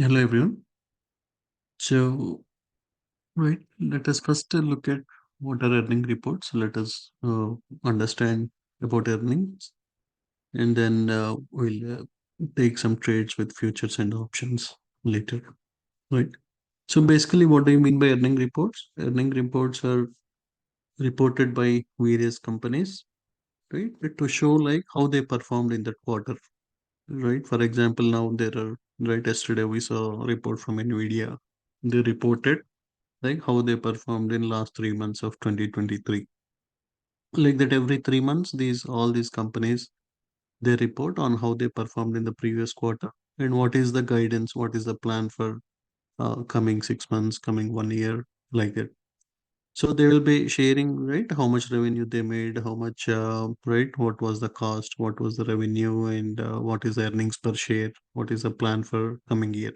Hello everyone. So, right, let us first look at what are earning reports. Let us understand about earnings, and then we'll take some trades with futures and options later. Right. So basically, what do you mean by earning reports? Earning reports are reported by various companies, right, to show like how they performed in that quarter. Right. For example, now there are right. Yesterday we saw a report from Nvidia. They reported like how they performed in last 3 months of 2023. Like that every 3 months, these companies they report on how they performed in the previous quarter and what is the guidance, what is the plan for coming 6 months, coming 1 year, like that. So they will be sharing right how much revenue they made, how much right, what was the cost, what was the revenue, and what is the earnings per share, what is the plan for coming year.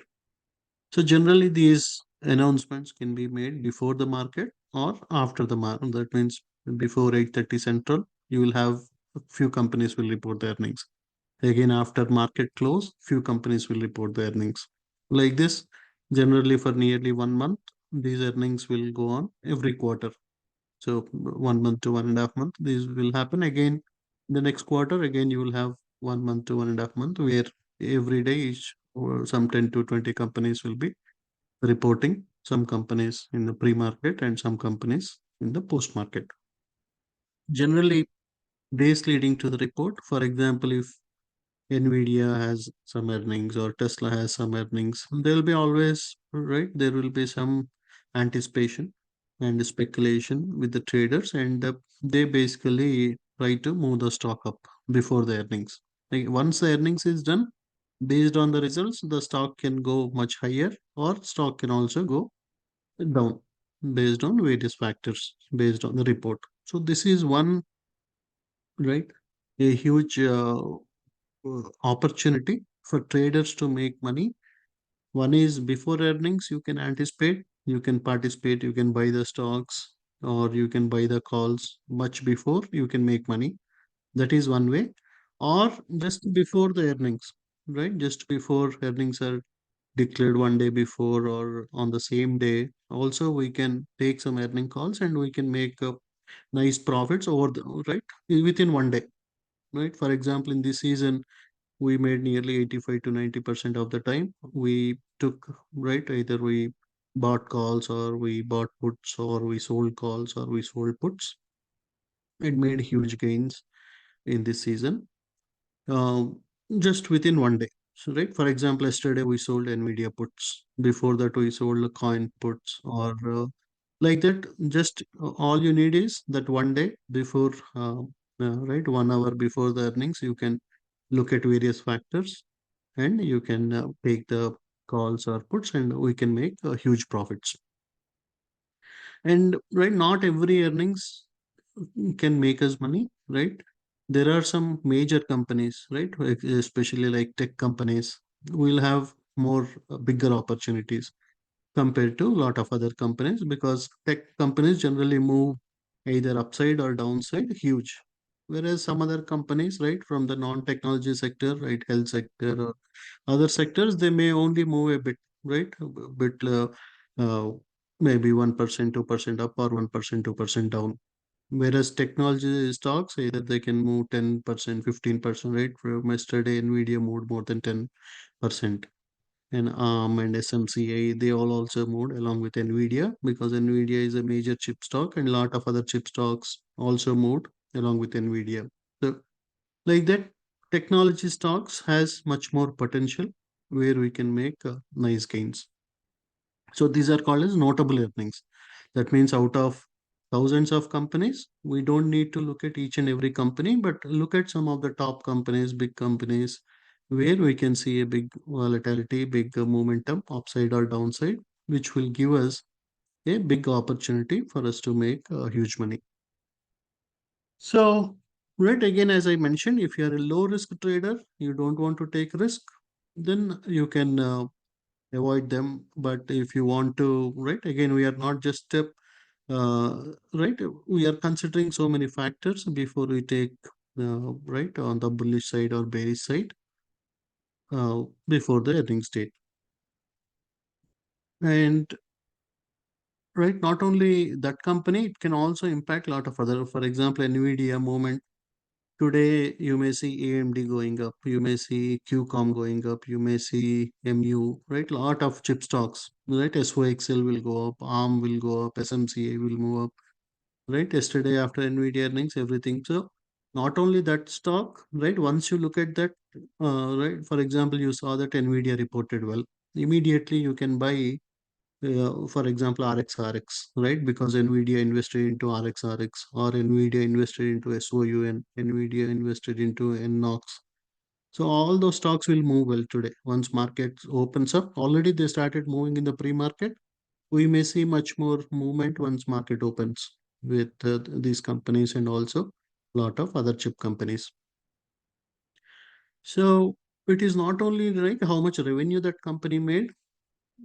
So generally, these announcements can be made before the market or after the market. That means before 8:30 Central, you will have a few companies will report the earnings. Again, after market close, few companies will report the earnings. Like this, generally for nearly 1 month, these earnings will go on every quarter. So 1 month to 1.5 month, these will happen again. The next quarter, again, you will have 1 month to 1.5 month where every day each or some 10 to 20 companies will be reporting, some companies in the pre-market and some companies in the post-market. Generally, days leading to the report, for example, if Nvidia has some earnings or Tesla has some earnings, there will be always, right, there will be some anticipation and speculation with the traders, and they basically try to move the stock up before the earnings. Like once the earnings is done, based on the results, the stock can go much higher or stock can also go down based on various factors based on the report. So this is one, right, a huge opportunity for traders to make money. One is before earnings, you can anticipate, you can participate, you can buy the stocks or you can buy the calls much before you can make money. That is one way. Or just before the earnings, right? Just before earnings are declared one day before or on the same day. Also, we can take some earning calls and we can make nice profits over the right within one day. Right. For example, in this season, we made nearly 85 to 90% of the time. We took right either we bought calls or we bought puts or we sold calls or we sold puts. It made huge gains in this season uh, just within one day. So, right, for example, yesterday we sold Nvidia puts. Before that, we sold the coin puts, or like that. Just all you need is that one day before, right, 1 hour before the earnings, you can look at various factors and you can take the calls or puts, and we can make huge profits. And right, not every earnings can make us money, right? There are some major companies, right? Especially like tech companies, will have more bigger opportunities compared to a lot of other companies because tech companies generally move either upside or downside huge. Whereas some other companies, right, from the non-technology sector, right, health sector or other sectors, they may only move a bit, right, a bit, uh, maybe 1%, 2% up or 1%, 2% down. Whereas technology stocks, either they can move 10%, 15%, right? From yesterday, Nvidia moved more than 10%. And ARM and SMCI, they all also moved along with Nvidia because Nvidia is a major chip stock and a lot of other chip stocks also moved along with Nvidia. So like that, technology stocks has much more potential where we can make nice gains. So these are called as notable earnings. That means out of thousands of companies, we don't need to look at each and every company, but look at some of the top companies, big companies, where we can see a big volatility, big momentum, upside or downside, which will give us a big opportunity for us to make huge money. So, right again, as I mentioned, if you are a low risk trader, you don't want to take risk, then you can avoid them. But if you want to, right, again, we are not just right, we are considering so many factors before we take right on the bullish side or bearish side before the earnings date. And right, not only that company, it can also impact a lot of other, for example, Nvidia movement. Today, you may see AMD going up, you may see QCOM going up, you may see MU, right? Lot of chip stocks, right? SOXL will go up, ARM will go up, SMCA will move up, right? Yesterday after Nvidia earnings, everything. So not only that stock, right? Once you look at that, right? For example, you saw that Nvidia reported well. Immediately you can buy, for example, RXRX, right? Because Nvidia invested into RXRX, or Nvidia invested into SOUN, Nvidia invested into NOx. So all those stocks will move well today. Once market opens up, already they started moving in the pre-market. We may see much more movement once market opens with these companies, and also a lot of other chip companies. So it is not only like how much revenue that company made,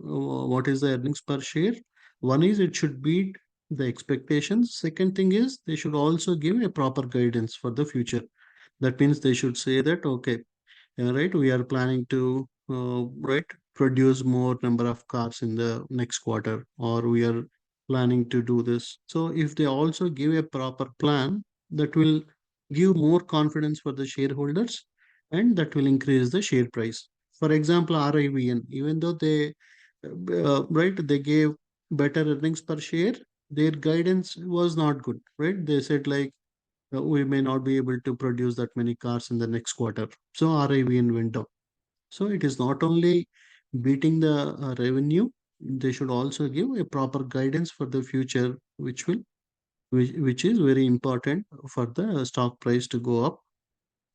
what is the earnings per share. One is it should beat the expectations. Second thing is they should also give a proper guidance for the future. That means they should say that, okay, right, we are planning to right, produce more number of cars in the next quarter, or we are planning to do this. So if they also give a proper plan, that will give more confidence for the shareholders, and that will increase the share price. For example, RIVN, even though they right, they gave better earnings per share, their guidance was not good, right? They said like, we may not be able to produce that many cars in the next quarter. So RIVN went up. So it is not only beating the revenue, they should also give a proper guidance for the future, which is very important for the stock price to go up.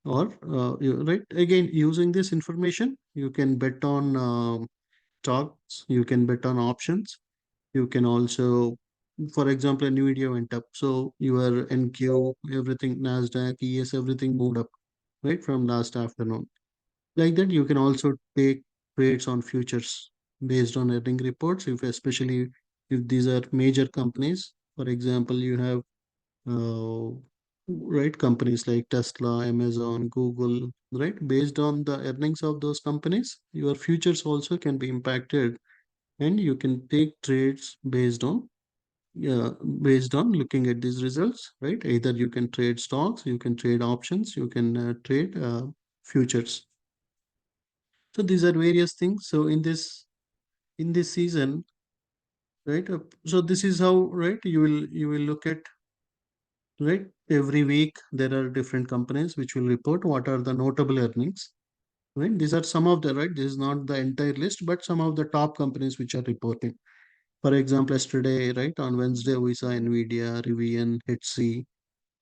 Or right, again, using this information, you can bet on stocks, you can bet on options, you can also, for example, Nvidia went up, so your NQ, everything, Nasdaq, ES, everything moved up, right, from last afternoon. Like that, you can also take trades on futures based on earning reports, if especially if these are major companies. For example, you have uh, right, companies like Tesla, Amazon, Google, right? Based on the earnings of those companies, your futures also can be impacted, and you can take trades based on, yeah, based on looking at these results, right? Either you can trade stocks, you can trade options, you can trade futures. So these are various things. So in this season, right? So this is how, right, you will look at, right, every week there are different companies which will report what are the notable earnings. Right, these are some of the, right. This is not the entire list, but some of the top companies which are reporting. For example, yesterday, right, on Wednesday, we saw Nvidia, Rivian, HC,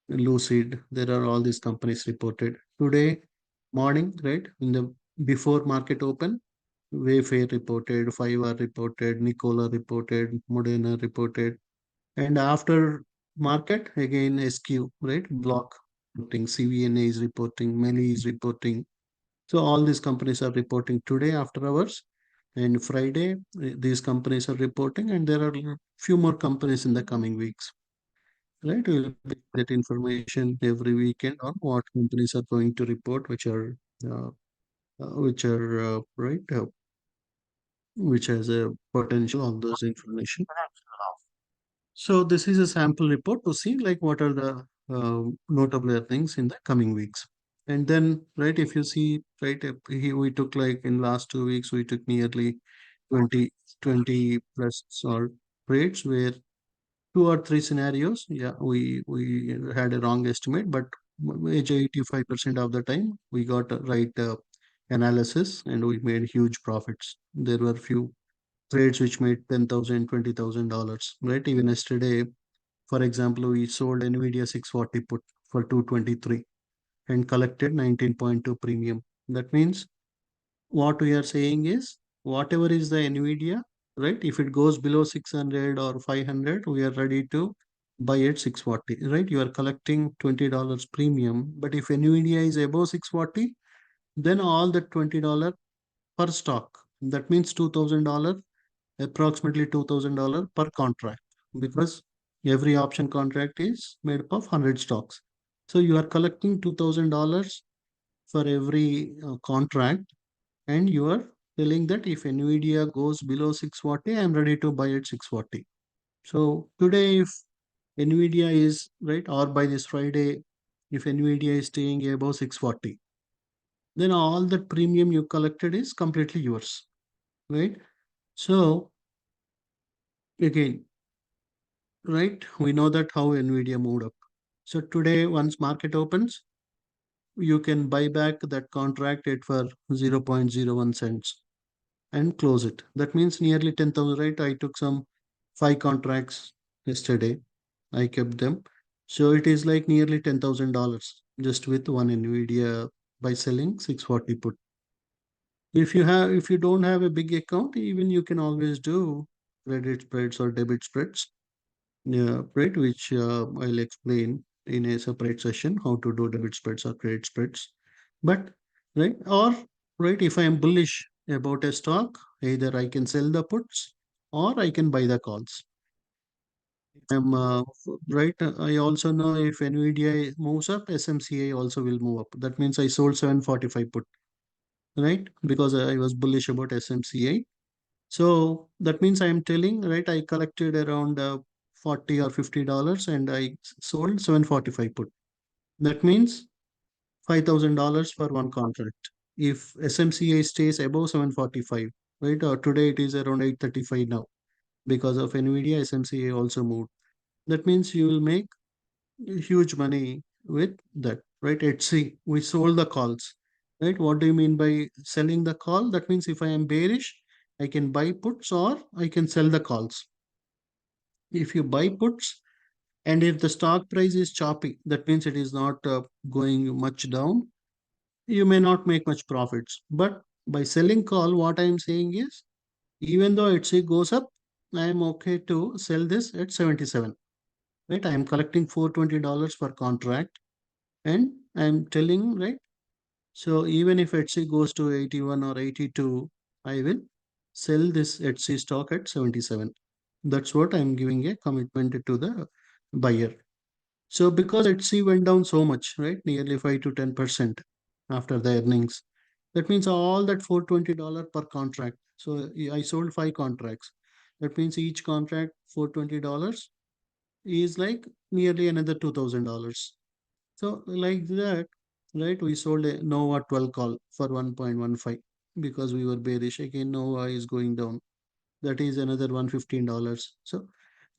Lucid. There are all these companies reported. Today morning, right, in the before market open, Wayfair reported, 5R reported, Nikola reported, Modena reported, and after market again SQ, right, Block reporting, CVNA is reporting, Meli is reporting. So all these companies are reporting today after hours, and Friday these companies are reporting, and there are few more companies in the coming weeks. Right, we'll get information every weekend on what companies are going to report, uh, right, which has a potential on those information. So this is a sample report to see like what are the notable earnings in the coming weeks. And then, right, if you see, right, we took like in last 2 weeks, we took nearly 20, 20 plus or trades where two or three scenarios. Yeah, we had a wrong estimate, but major 85% of the time we got a right analysis, and we made huge profits. There were few trades which made 10,000, $20,000, right? Even yesterday, for example, we sold Nvidia 640 put for 223 and collected 19.2 premium. That means what we are saying is whatever is the Nvidia, right? If it goes below 600 or 500, we are ready to buy at 640, right? You are collecting $20 premium. But if Nvidia is above 640, then all the $20 per stock, that means $2,000, approximately $2,000 per contract, because every option contract is made up of 100 stocks. So you are collecting $2,000 for every contract, and you are telling that if Nvidia goes below 640, I'm ready to buy at 640. So today, if Nvidia is right, or by this Friday, if Nvidia is staying above 640, then all that premium you collected is completely yours, right? So again, right, we know that how Nvidia moved up. So today, once market opens, you can buy back that contract at for 0.01 cents and close it. That means nearly 10,000, right? I took some five contracts yesterday. I kept them. So it is like nearly $10,000 just with one Nvidia by selling 640 put. If you don't have a big account, even you can always do credit spreads or debit spreads. Yeah, right, which I'll explain in a separate session how to do debit spreads or credit spreads. But right, or right, if I am bullish about a stock, either I can sell the puts or I can buy the calls. I'm right. I also know if Nvidia moves up, SMCA also will move up. That means I sold 745 put, right? Because I was bullish about SMCA. So that means I am telling, right? I collected around 40 or $50 and I sold 745 put. That means $5,000 for one contract. If SMCA stays above 745, right? Or today it is around 835 now because of Nvidia, SMCA also moved. That means you will make huge money with that, right? At C, we sold the calls, right? What do you mean by selling the call? That means if I am bearish, I can buy puts or I can sell the calls. If you buy puts and if the stock price is choppy, that means it is not going much down, you may not make much profits. But by selling call, what I am saying is, even though it goes up, I am okay to sell this at 77, right? I am collecting $420 per contract and I'm telling, right? So even if Etsy goes to 81 or 82, I will sell this Etsy stock at 77. That's what I'm giving a commitment to the buyer. So because Etsy went down so much, right? Nearly 5 to 10% after the earnings. That means all that $420 per contract. So I sold five contracts. That means each contract $420 is like nearly another $2,000. So like that, right? We sold a Nova 12 call for 1.15 because we were bearish. Again, Nova is going down. That is another $115. So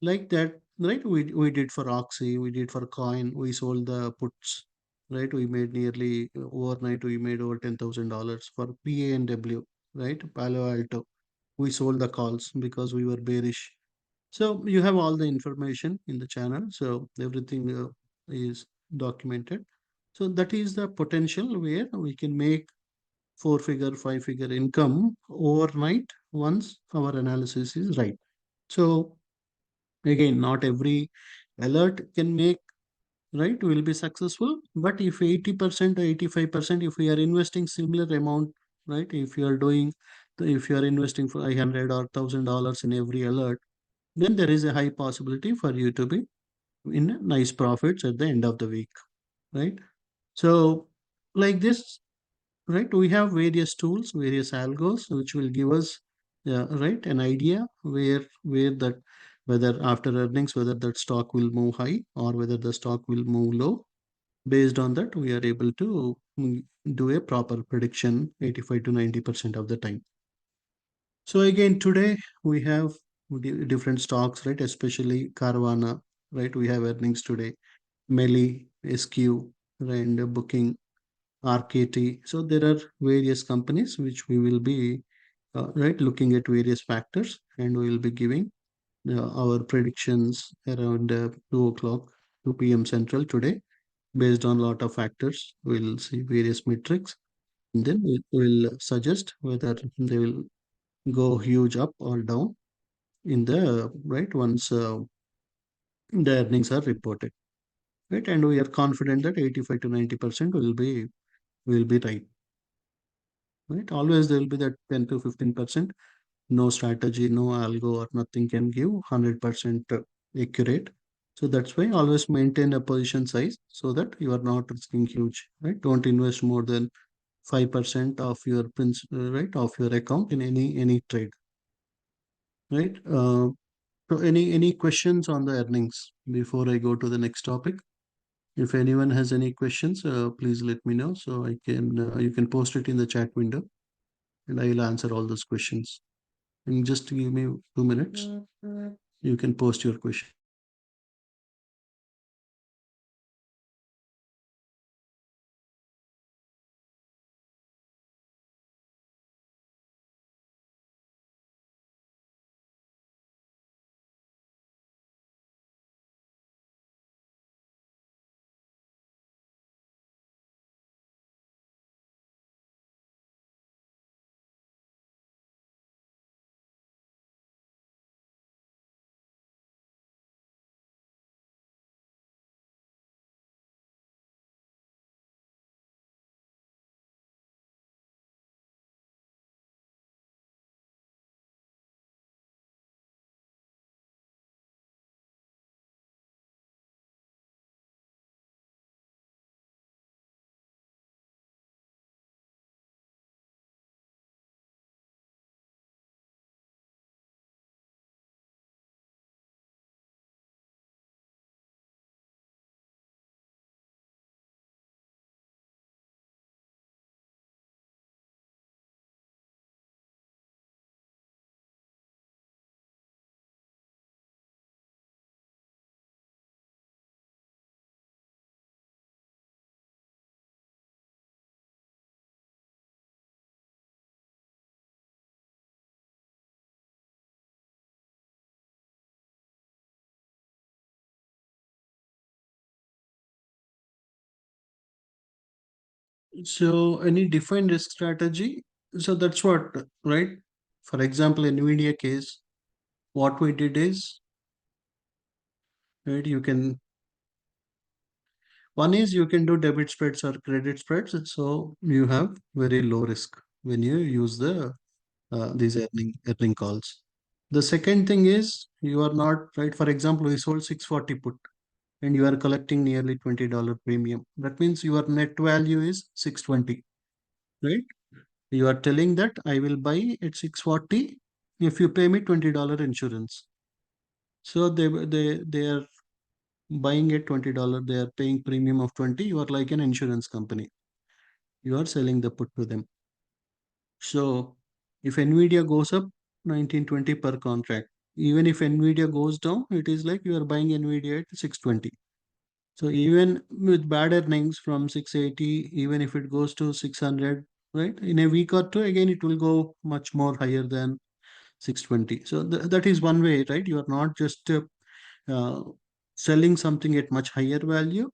like that, right? We did for Oxy, we did for Coin, we sold the puts, right? We made nearly overnight, we made over $10,000 for PANW, right? Palo Alto. We sold the calls because we were bearish. So you have all the information in the channel. So everything is documented. So that is the potential where we can make four-figure, five-figure income overnight once our analysis is right. So again, not every alert can make right will be successful. But if 80% or 85%, if we are investing similar amount, right? If you are doing, if you are investing for 500 or $1,000 in every alert, then there is a high possibility for you to be in nice profits at the end of the week, right? So like this, right, we have various tools, various algos which will give us right an idea where that whether after earnings whether that stock will move high or whether the stock will move low. Based on that we are able to do a proper prediction 85 to 90% of the time. So again, today we have different stocks, right? Especially Carvana, right? We have earnings today. Meli, SQ, and Booking, RKT. So there are various companies which we will be right looking at various factors, and we will be giving our predictions around 2 o'clock, 2 p.m. Central today, based on a lot of factors. We'll see various metrics, and then we will suggest whether they will go huge up or down in the right once the earnings are reported, right? And we are confident that 85 to 90% will be right, right? Always there will be that 10 to 15%. No strategy, no algo or nothing can give 100% accurate. So that's why always maintain a position size so that you are not risking huge, right? Don't invest more than 5% of your right, of your account in any trade, right? So any questions on the earnings before I go to the next topic? If anyone has any questions, please let me know so I can you can post it in the chat window and I will answer all those questions. And just give me 2 minutes. You can post your question. So any defined risk strategy? So that's what, right? For example, in NVIDIA case, what we did is, right, you can, one is you can do debit spreads or credit spreads. So you have very low risk when you use these earning calls. The second thing is you are not, right. For example, we sold 640 put and you are collecting nearly $20 premium. That means your net value is 620, right? You are telling that I will buy at 640 if you pay me $20 insurance. So they are buying at $20. They are paying premium of 20. You are like an insurance company. You are selling the put to them. So if Nvidia goes up 1920 per contract, even if Nvidia goes down, it is like you are buying Nvidia at 620. So even with bad earnings from 680, even if it goes to 600, right, in a week or two, again it will go much more higher than 620. So that is one way, right? You are not just uh, selling something at much higher value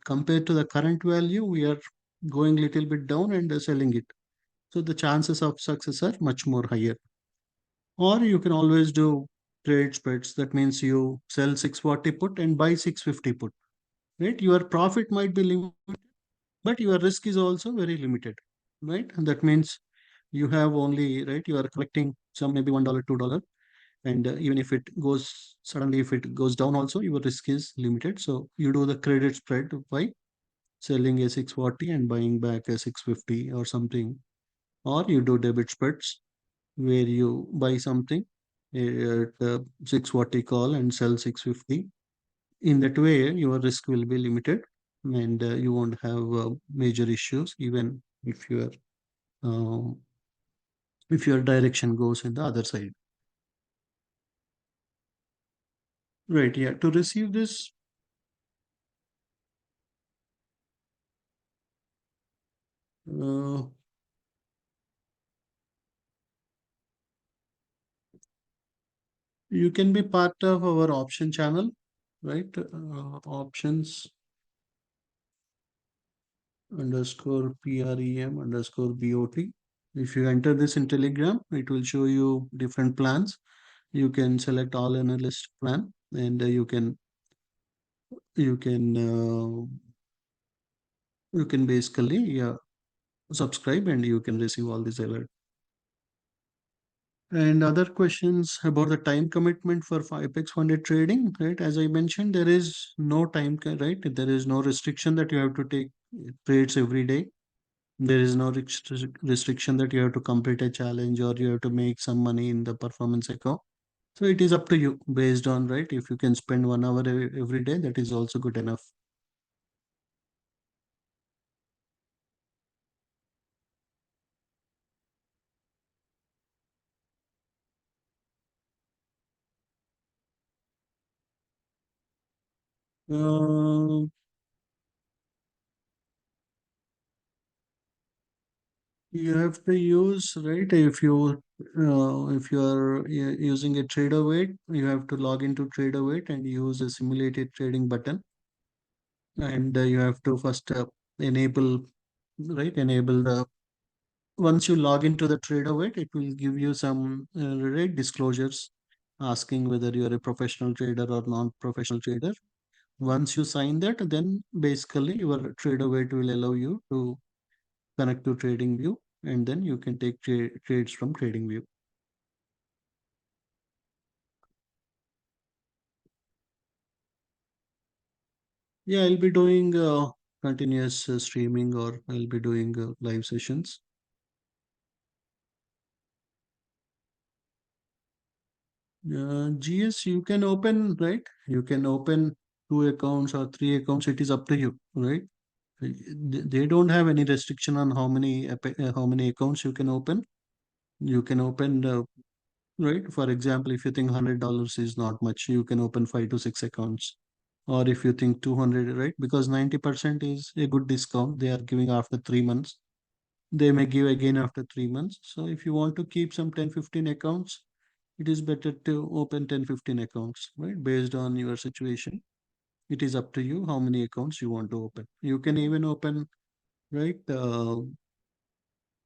compared to the current value. We are going little bit down and selling it. So the chances of success are much more higher. Or you can always do trade spreads. That means you sell 640 put and buy 650 put. Right? Your profit might be limited, but your risk is also very limited. Right? And that means you have only, right, you are collecting some maybe $1, $2. And even if it goes suddenly, if it goes down also, your risk is limited. So you do the credit spread by selling a 640 and buying back a 650 or something. Or you do debit spreads where you buy something at 640 call and sell 650. In that way, your risk will be limited and you won't have major issues even uh, if your direction goes in the other side. Right, yeah. To receive this, uh, you can be part of our option channel, right? Options underscore PREM underscore BOT. If you enter this in Telegram, it will show you different plans. You can select all analyst plan and you can you can basically, yeah, subscribe and you can receive all these alerts. And other questions about the time commitment for Apex funded trading, right? As I mentioned, there is no time, right? There is no restriction that you have to take trades every day. There is no restriction that you have to complete a challenge or you have to make some money in the performance account. So it is up to you based on, right? If you can spend 1 hour every day, that is also good enough. Uh, you have to use, right? If you are using a trader weight, you have to log into trader weight and use a simulated trading button, and you have to first enable, right? Enable the once you log into the trader weight, it will give you some right disclosures asking whether you are a professional trader or non-professional trader. Once you sign that, then basically your trader weight will allow you to connect to TradingView, and then you can take trades from TradingView. Yeah, I'll be doing continuous streaming, or I'll be doing live sessions. GS, you can open, right? You can open two accounts or three accounts. It is up to you, right? They don't have any restriction on how many accounts you can open. You can open, right? For example, if you think $100 is not much, you can open 5 to 6 accounts. Or if you think 200, right? Because 90% is a good discount they are giving after 3 months. They may give again after 3 months. So if you want to keep some 10, 15 accounts, it is better to open 10, 15 accounts, right? Based on your situation. It is up to you how many accounts you want to open. You can even open, right?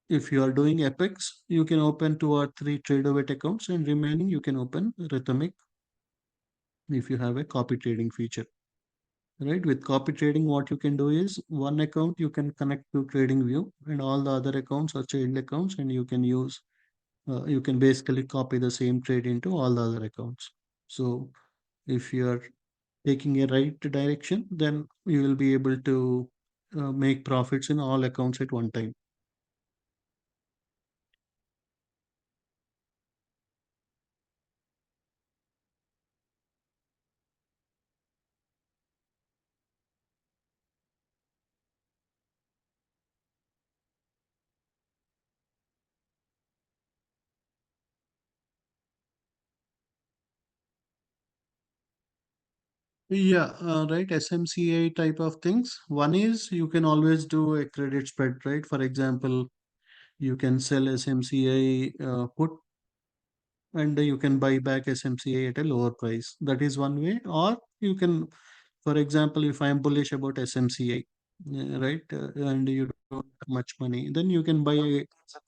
If you are doing Apex, you can open 2 or 3 TradeOvate accounts, and remaining you can open Rhythmic if you have a copy trading feature. Right? With copy trading, what you can do is one account you can connect to TradingView, and all the other accounts are child accounts, and you can basically copy the same trade into all the other accounts. So if you are taking a right direction, then you will be able to make profits in all accounts at one time. Yeah, right. SMCA type of things. One is you can always do a credit spread, right? For example, you can sell SMCA put, and you can buy back SMCA at a lower price. That is one way. Or you can, for example, if I am bullish about SMCA, right, and you don't have much money, then you can buy a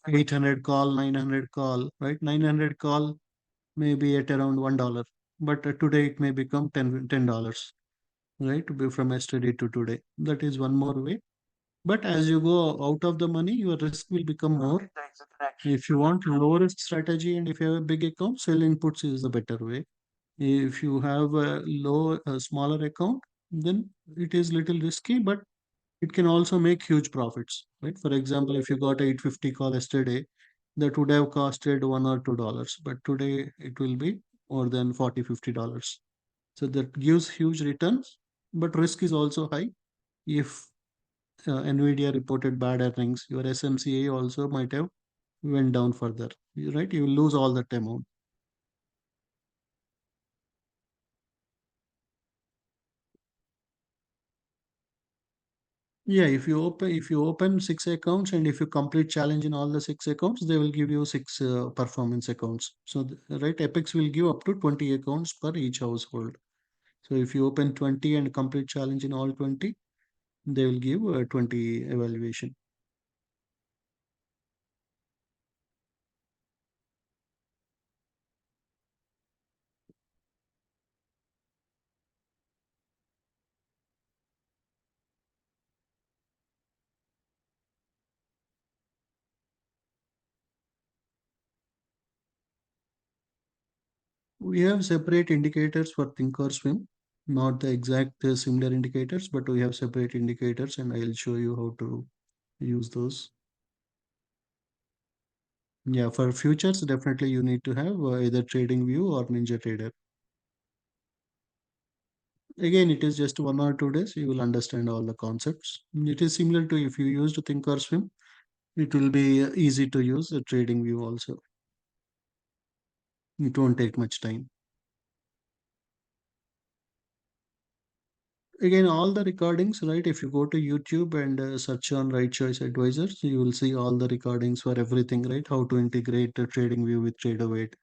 800 call, 900 call, right? 900 call maybe at around $1, but today it may become $10, right? From yesterday to today. That is one more way. But as you go out of the money, your risk will become more. If you want low risk strategy and if you have a big account, selling puts is the better way. If you have a smaller account, then it is little risky, but it can also make huge profits, right? For example, if you got 850 call yesterday, that would have costed $1 or $2, but today it will be more than 40, $50. So that gives huge returns, but risk is also high. If Nvidia reported bad earnings, your SMCA also might have went down further, right? You will lose all that amount. Yeah, if you open 6 accounts, and if you complete challenge in all the 6 accounts, they will give you 6 performance accounts. So right, Apex will give up to 20 accounts per each household. So if you open 20 and complete challenge in all 20, they will give 20 evaluation. We have separate indicators for think or swim, not the exact similar indicators, but we have separate indicators, and I'll show you how to use those. Yeah, for futures, definitely you need to have either trading view or ninja trader. Again, it is just 1 or 2 days, you will understand all the concepts. It is similar to if you used think or swim, it will be easy to use a trading view also. It won't take much time. Again, all the recordings, right? If you go to YouTube and search on Right Choice Advisors, you will see all the recordings for everything, right? How to integrate a trading view with TraderWeight,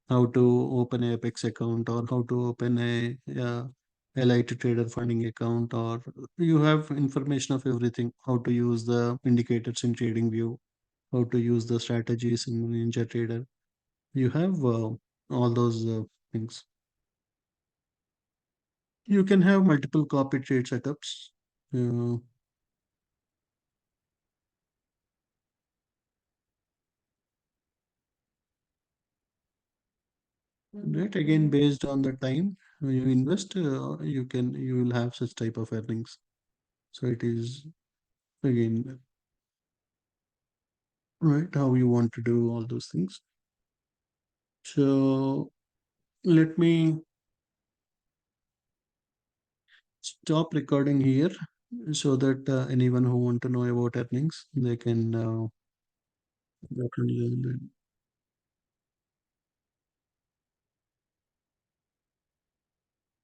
how to open a Apex account, or how to open a Elite Trader funding account, or you have information of everything. How to use the indicators in Trading View, how to use the strategies in Ninja Trader. You have all those things. You can have multiple copy trade setups. Uh, right, again, based on the time you invest, you will have such type of earnings. So it is again, right, how you want to do all those things. So let me stop recording here so that anyone who want to know about earnings, they can definitely